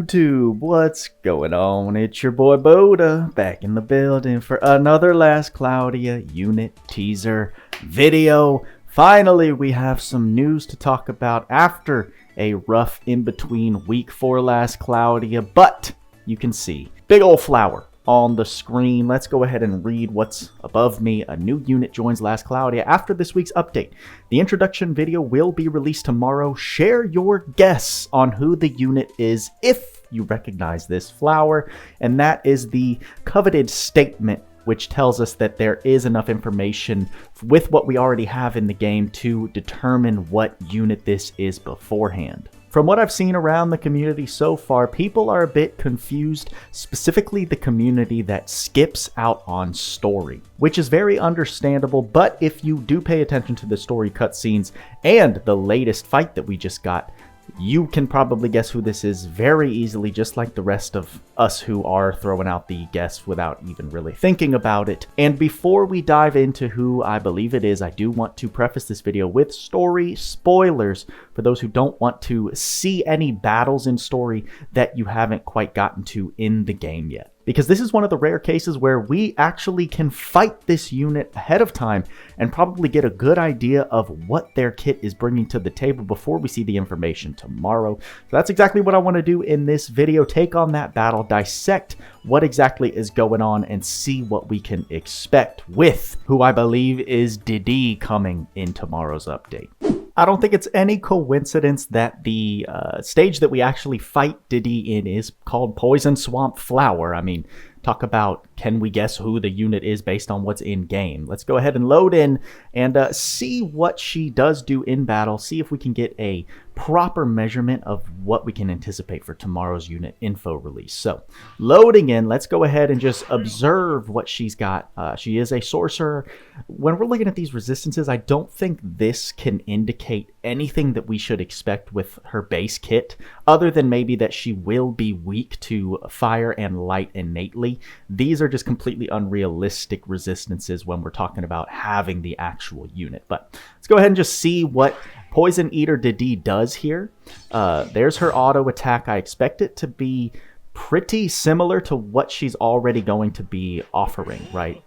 YouTube, what's going on? It's your boy Buddha back in the building for another Last Cloudia unit teaser video. Finally, we have some news to talk about after a rough in-between week for Last Cloudia, but you can see big old flower on the screen. Let's go ahead and read what's above me. A new unit joins Last Cloudia after this week's update. The introduction video will be released tomorrow. Share your guess on who the unit is if you recognize this flower, and that is the coveted statement, which tells us that there is enough information with what we already have in the game to determine what unit this is beforehand. From what I've seen around the community so far, people are a bit confused, specifically the community that skips out on story, which is very understandable, but if you do pay attention to the story cutscenes and the latest fight that we just got, you can probably guess who this is very easily, just like the rest of us who are throwing out the guess without even really thinking about it. And before we dive into who I believe it is, I do want to preface this video with story spoilers for those who don't want to see any battles in story that you haven't quite gotten to in the game yet. Because this is one of the rare cases where we actually can fight this unit ahead of time and probably get a good idea of what their kit is bringing to the table before we see the information tomorrow. So that's exactly what I want to do in this video. Take on that battle, dissect what exactly is going on, and see what we can expect with who I believe is Didi coming in tomorrow's update. I don't think it's any coincidence that the stage that we actually fight Didi in is called Poison Swamp Flower. I mean, talk about can we guess who the unit is based on what's in game. Let's go ahead and load in and see what she does do in battle, see if we can get a proper measurement of what we can anticipate for tomorrow's unit info release. So loading in, let's go ahead and just observe what she's got. She is a sorcerer. When we're looking at these resistances, I don't think this can indicate anything that we should expect with her base kit, other than maybe that she will be weak to fire and light innately. These are just completely unrealistic resistances when we're talking about having the actual unit. But let's go ahead and just see what Poison Eater Didi does here. There's her auto attack. I expect it to be pretty similar to what she's already going to be offering, right?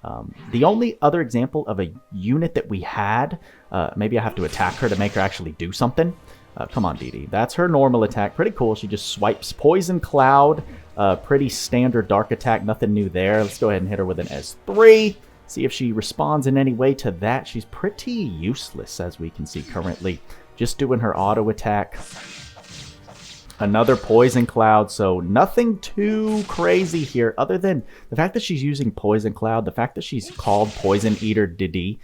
The only other example of a unit that we had, maybe I have to attack her to make her actually do something. Come on, Didi. That's her normal attack. Pretty cool. She just swipes Poison Cloud. Pretty standard dark attack. Nothing new there. Let's go ahead and hit her with an S3. See if she responds in any way to that. She's pretty useless, as we can see currently. Just doing her auto attack. Another Poison Cloud, so nothing too crazy here, other than the fact that she's using Poison Cloud, the fact that she's called Poison Eater Didi,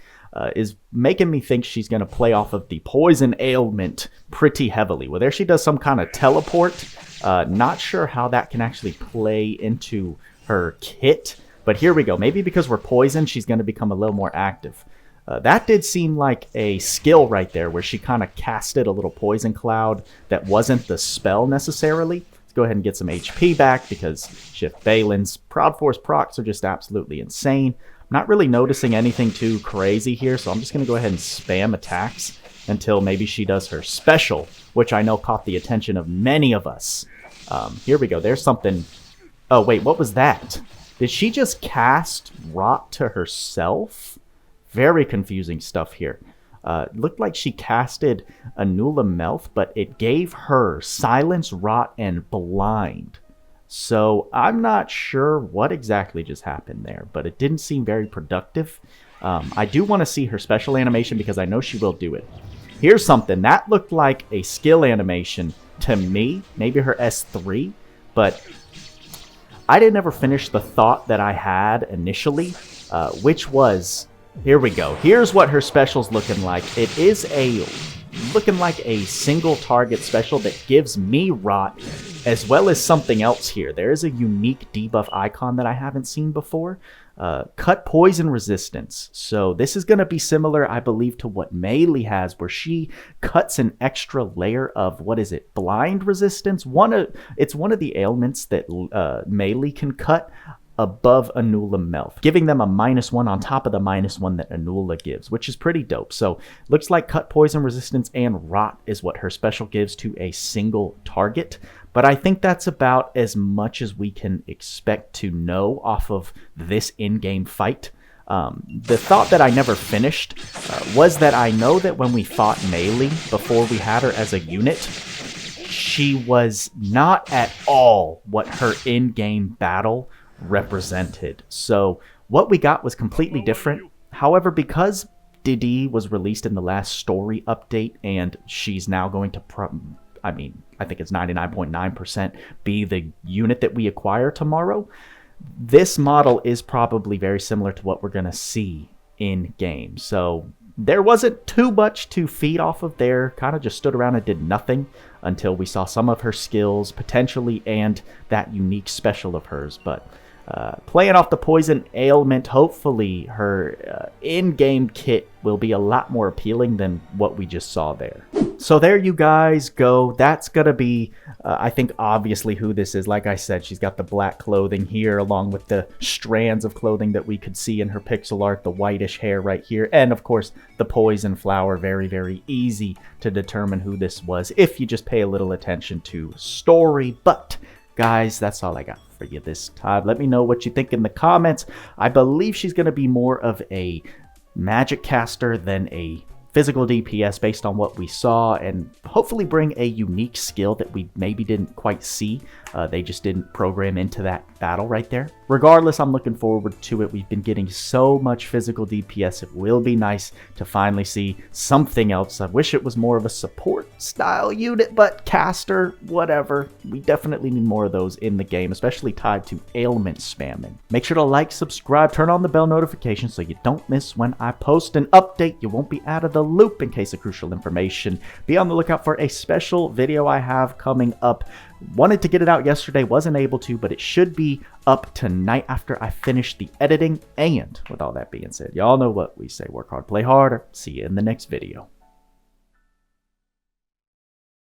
is making me think she's going to play off of the poison ailment pretty heavily. Well, there she does some kind of teleport. Not sure how that can actually play into her kit. But here we go. Maybe because we're poisoned, she's going to become a little more active. That did seem like a skill right there, where she kind of casted a little poison cloud that wasn't the spell necessarily. Let's go ahead and get some HP back, because Shift Balin's Proud Force procs are just absolutely insane. I'm not really noticing anything too crazy here, so I'm just going to go ahead and spam attacks until maybe she does her special, which I know caught the attention of many of us. Here we go. There's something... Oh, wait, what was that? Did she just cast Rot to herself? Very confusing stuff here. Looked like she casted Anula Melth, but it gave her Silence, Rot, and Blind. So I'm not sure what exactly just happened there, but it didn't seem very productive. I do want to see her special animation because I know she will do it. Here's something. That looked like a skill animation to me. Maybe her S3, but... I didn't ever finish the thought that I had initially, which was, here we go. Here's what her special's looking like. It is looking like a single target special that gives me Rot, as well as something else here. There is a unique debuff icon that I haven't seen before. Cut poison resistance. So this is going to be similar, I believe, to what Melee has, where she cuts an extra layer of, what is it, blind resistance? It's one of the ailments that Melee can cut. above Anula Melf, giving them a -1 on top of the -1 that Anula gives, which is pretty dope. So looks like cut, poison, resistance, and rot is what her special gives to a single target. But I think that's about as much as we can expect to know off of this in-game fight. The thought that I never finished was that I know that when we fought Melee before we had her as a unit, she was not at all what her in-game battle represented. So what we got was completely different. However, because Didi was released in the last story update and she's now going to I think it's 99.9% be the unit that we acquire tomorrow, this model is probably very similar to what we're going to see in game. So there wasn't too much to feed off of there. Kind of just stood around and did nothing until we saw some of her skills potentially and that unique special of hers. But playing off the poison ailment, hopefully her in-game kit will be a lot more appealing than what we just saw there. So there you guys go. That's going to be, I think, obviously who this is. Like I said, she's got the black clothing here along with the strands of clothing that we could see in her pixel art, the whitish hair right here, and of course the poison flower. Very, very easy to determine who this was if you just pay a little attention to story. But guys, that's all I got for you this time. Let me know what you think in the comments. I believe she's going to be more of a magic caster than a physical DPS based on what we saw, and hopefully bring a unique skill that we maybe didn't quite see. They just didn't program into that battle right there. Regardless, I'm looking forward to it. We've been getting so much physical DPS. It will be nice to finally see something else. I wish it was more of a support style unit, but caster, whatever. We definitely need more of those in the game, especially tied to ailment spamming. Make sure to like, subscribe, turn on the bell notification so you don't miss when I post an update. You won't be out of the loop in case of crucial information. Be on the lookout for a special video I have coming up. Wanted to get it out yesterday, wasn't able to, but it should be up tonight after I finish the editing. And with all that being said, y'all know what we say: work hard, play harder. See you in the next video.